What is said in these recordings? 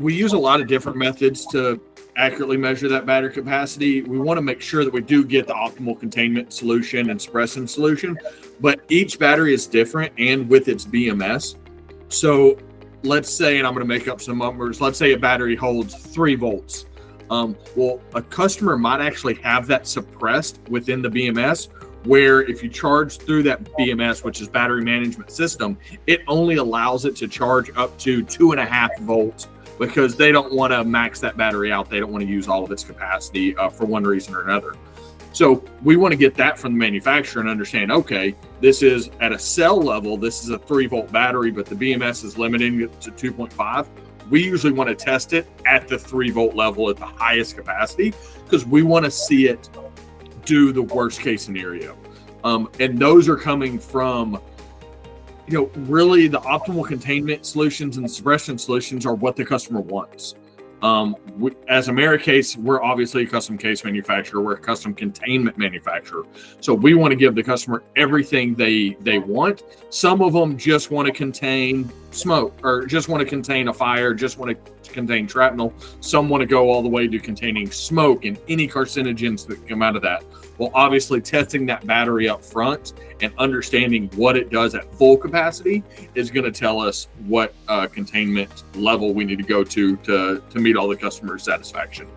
we use a lot of different methods to accurately measure that battery capacity. We want to make sure that we do get the optimal containment solution and suppression solution, but each battery is different and with its BMS. So let's say, and I'm going to make up some numbers, let's say a battery holds 3 volts. Well, a customer might actually have that suppressed within the BMS, where if you charge through that BMS, which is battery management system, it only allows it to charge up to 2.5 volts because they don't want to max that battery out. They don't want to use all of its capacity for one reason or another. So we want to get that from the manufacturer and understand, okay, this is at a cell level, this is a 3-volt battery, but the BMS is limiting it to 2.5. We usually want to test it at the 3-volt level at the highest capacity because we want to see it do the worst case scenario. And those are coming from, really the optimal containment solutions and suppression solutions are what the customer wants. As Americase, we're obviously a custom case manufacturer. We're a custom containment manufacturer. So we want to give the customer everything they want. Some of them just want to contain smoke or just want to contain a fire, just want to contain shrapnel. Some want to go all the way to containing smoke and any carcinogens that come out of that. Well, obviously testing that battery up front and understanding what it does at full capacity is going to tell us what containment level we need to go to meet all the customers' satisfaction.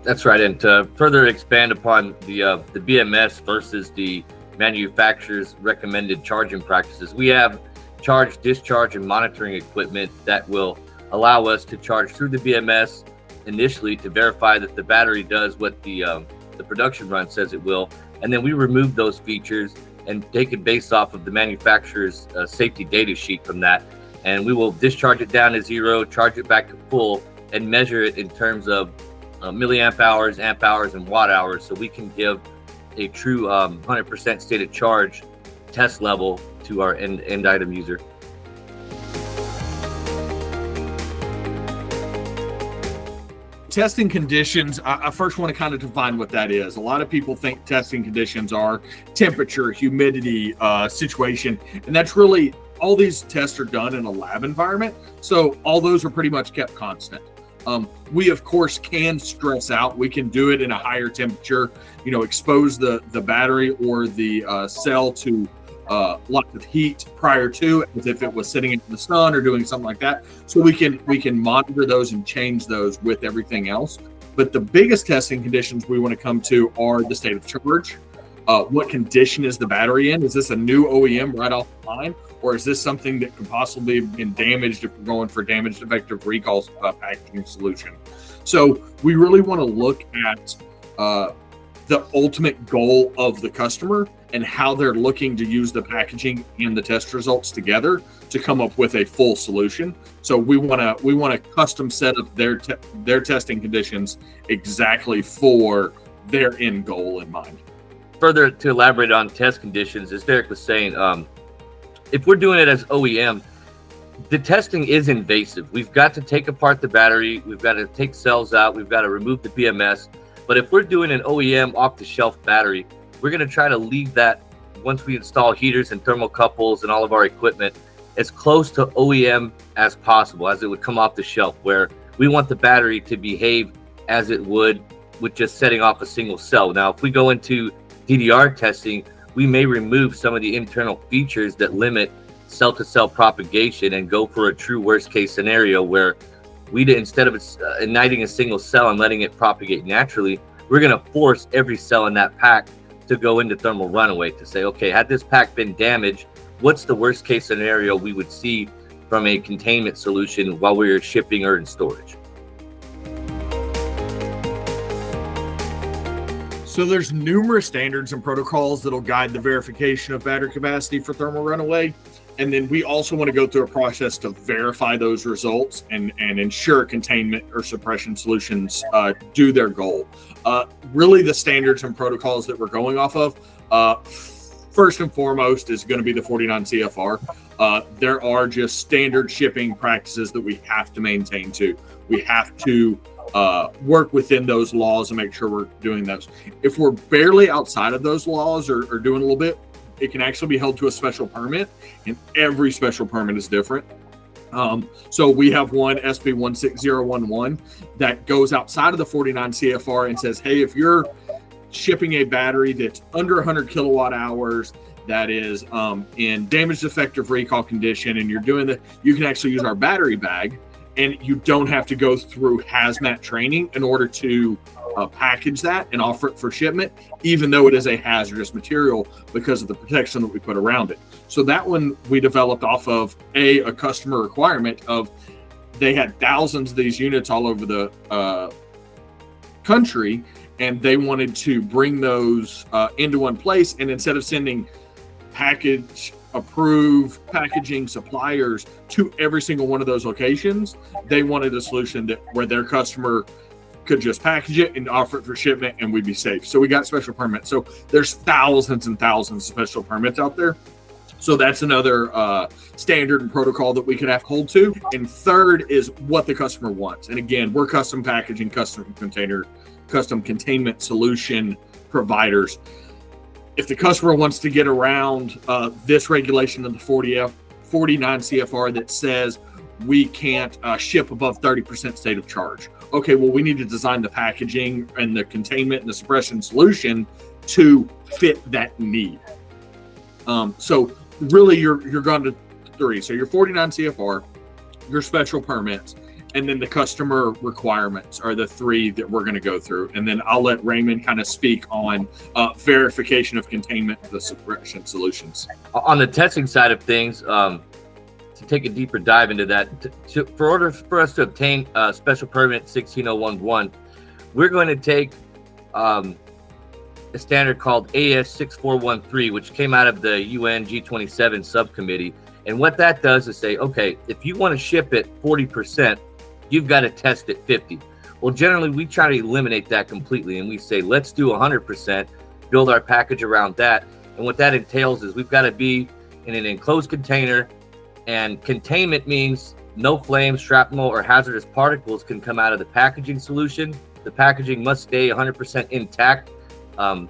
That's right. And to further expand upon the BMS versus the manufacturer's recommended charging practices, we have charge, discharge, and monitoring equipment that will allow us to charge through the BMS initially to verify that the battery does what the production run says it will, and then we remove those features and take it based off of the manufacturer's safety data sheet from that, and we will discharge it down to 0, charge it back to full, and measure it in terms of milliamp hours, amp hours, and watt hours, so we can give a true 100% state of charge test level to our end item user. Testing conditions, I first want to kind of define what that is. A lot of people think testing conditions are temperature, humidity, situation, and that's really, all these tests are done in a lab environment, so all those are pretty much kept constant. We, of course, can stress out. We can do it in a higher temperature, expose the battery or the cell to lots of heat prior to, as if it was sitting in the sun or doing something like that. So we can monitor those and change those with everything else. But the biggest testing conditions we want to come to are the state of charge. What condition is the battery in? Is this a new OEM right off the line? Or is this something that could possibly have been damaged if we're going for damaged defective recall packaging solution? So we really want to look at the ultimate goal of the customer and how they're looking to use the packaging and the test results together to come up with a full solution. So we want to custom set up their testing conditions exactly for their end goal in mind. Further to elaborate on test conditions, as Derek was saying, if we're doing it as OEM, the testing is invasive. We've got to take apart the battery, we've got to take cells out, we've got to remove the BMS. But if we're doing an OEM off-the-shelf battery, we're going to try to leave that, once we install heaters and thermocouples and all of our equipment, as close to OEM as possible, as it would come off the shelf, where we want the battery to behave as it would with just setting off a single cell. Now, if we go into DDR testing, we may remove some of the internal features that limit cell-to-cell propagation and go for a true worst-case scenario where instead of igniting a single cell and letting it propagate naturally, we're going to force every cell in that pack to go into thermal runaway to say, okay, had this pack been damaged, what's the worst case scenario we would see from a containment solution while we were shipping or in storage? So there's numerous standards and protocols that'll guide the verification of battery capacity for thermal runaway. And then we also want to go through a process to verify those results and ensure containment or suppression solutions do their goal. Really, the standards and protocols that we're going off of, first and foremost, is going to be the 49 CFR. There are just standard shipping practices that we have to maintain to. We have to work within those laws and make sure we're doing those. If we're barely outside of those laws or doing a little bit, it can actually be held to a special permit, and every special permit is different. So we have one SB 16011 that goes outside of the 49 CFR and says, hey, if you're shipping a battery that's under 100 kilowatt hours, that is in damaged defective recall condition, and you're doing you can actually use our battery bag, and you don't have to go through hazmat training in order to package that and offer it for shipment, even though it is a hazardous material because of the protection that we put around it. So that one we developed off of a customer requirement of, they had thousands of these units all over the country, and they wanted to bring those into one place. And instead of sending approved packaging suppliers to every single one of those locations, they wanted a solution where their customer could just package it and offer it for shipment, and we'd be safe. So we got special permits. So there's thousands and thousands of special permits out there. So that's another standard and protocol that we can have hold to. And third is what the customer wants. And again, we're custom packaging, custom containment solution providers. If the customer wants to get around this regulation of the 49 CFR that says we can't ship above 30% state of charge. Okay, well, we need to design the packaging and the containment and the suppression solution to fit that need. So really you're going to three. So your 49 CFR, your special permits, and then the customer requirements are the three that we're going to go through. And then I'll let Raymond kind of speak on verification of containment of the suppression solutions. On the testing side of things, to take a deeper dive into that, for us to obtain special permit 16011, we're going to take a standard called AS6413, which came out of the UN G27 subcommittee. And what that does is say, okay, if you want to ship it 40%, you've got to test it 50. Well, generally we try to eliminate that completely, and we say, let's do 100%, build our package around that. And what that entails is we've got to be in an enclosed container, and containment means no flames, shrapnel, or hazardous particles can come out of the packaging solution. The packaging must stay 100% intact. And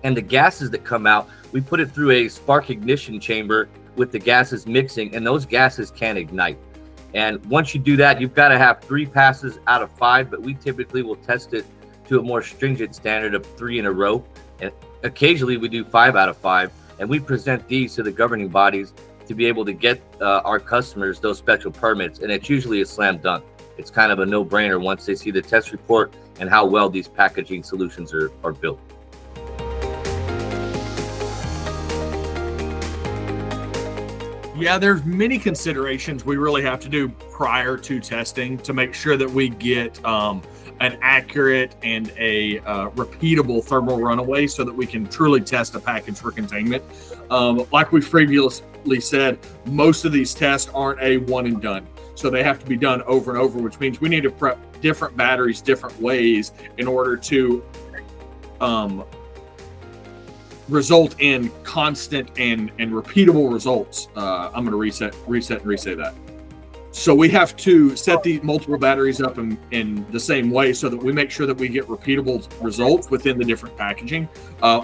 the gases that come out, we put it through a spark ignition chamber with the gases mixing, and those gases can ignite. And once you do that, you've got to have 3 passes out of 5, but we typically will test it to a more stringent standard of 3 in a row. And occasionally we do 5 out of 5, and we present these to the governing bodies to be able to get our customers those special permits. And it's usually a slam dunk. It's kind of a no-brainer once they see the test report and how well these packaging solutions are built. Yeah, there's many considerations we really have to do prior to testing to make sure that we get an accurate and a repeatable thermal runaway so that we can truly test a package for containment. Like we've previously said, most of these tests aren't a one and done. So they have to be done over and over, which means we need to prep different batteries different ways in order to result in constant and repeatable results. I'm going to reset and re-say that. So we have to set the multiple batteries up in the same way so that we make sure that we get repeatable results within the different packaging.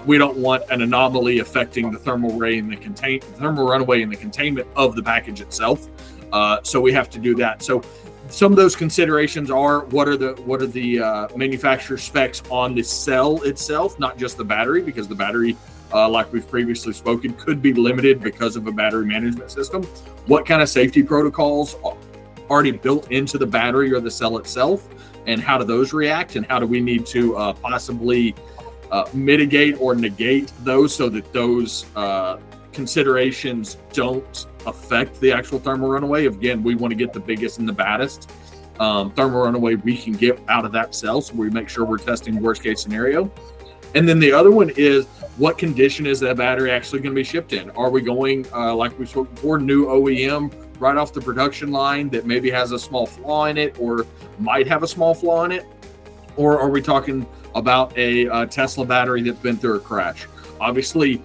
We don't want an anomaly affecting the thermal runaway and the containment of the package itself. So we have to do that. So some of those considerations are what are the manufacturer specs on the cell itself, not just the battery, because the battery, like we've previously spoken, could be limited because of a battery management system. What kind of safety protocols are already built into the battery or the cell itself, and how do those react, and how do we need to possibly mitigate or negate those so that those considerations don't affect the actual thermal runaway. Again, we want to get the biggest and the baddest thermal runaway we can get out of that cell, so we make sure we're testing worst case scenario. And then the other one is, what condition is that battery actually going to be shipped in? Are we going, like we spoke before, new OEM right off the production line that maybe has a small flaw in it or might have a small flaw in it? Or are we talking about a Tesla battery that's been through a crash? Obviously,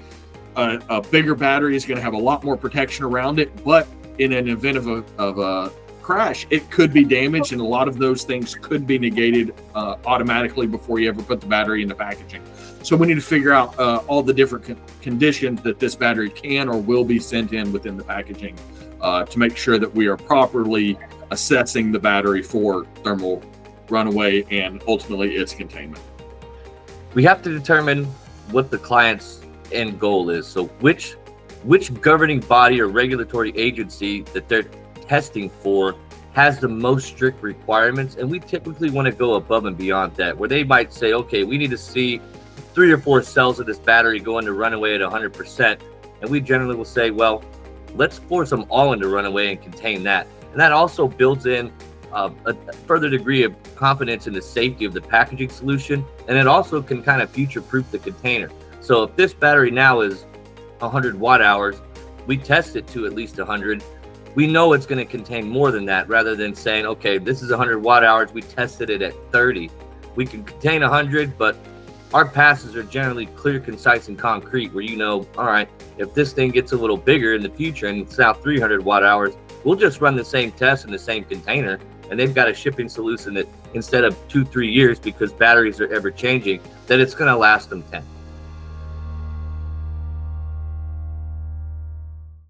a bigger battery is going to have a lot more protection around it, but in an event of a crash, it could be damaged, and a lot of those things could be negated automatically before you ever put the battery in the packaging. So we need to figure out all the different conditions that this battery can or will be sent in within the packaging to make sure that we are properly assessing the battery for thermal runaway and ultimately its containment. We have to determine what the client's end goal is. So which governing body or regulatory agency that they're testing for has the most strict requirements, and we typically want to go above and beyond that, where they might say, okay, we need to see 3 or 4 cells of this battery go into runaway at 100%, and we generally will say, well, let's force them all into runaway and contain that. And that also builds in a further degree of confidence in the safety of the packaging solution, and it also can kind of future-proof the container. So if this battery now is 100 watt hours, we test it to at least 100. We know it's going to contain more than that, rather than saying, okay, this is 100 watt hours, we tested it at 30. We can contain 100, but our passes are generally clear, concise, and concrete, where you know, all right, if this thing gets a little bigger in the future and it's now 300 watt hours, we'll just run the same test in the same container, and they've got a shipping solution that instead of 2-3 years, because batteries are ever changing, that it's going to last them 10.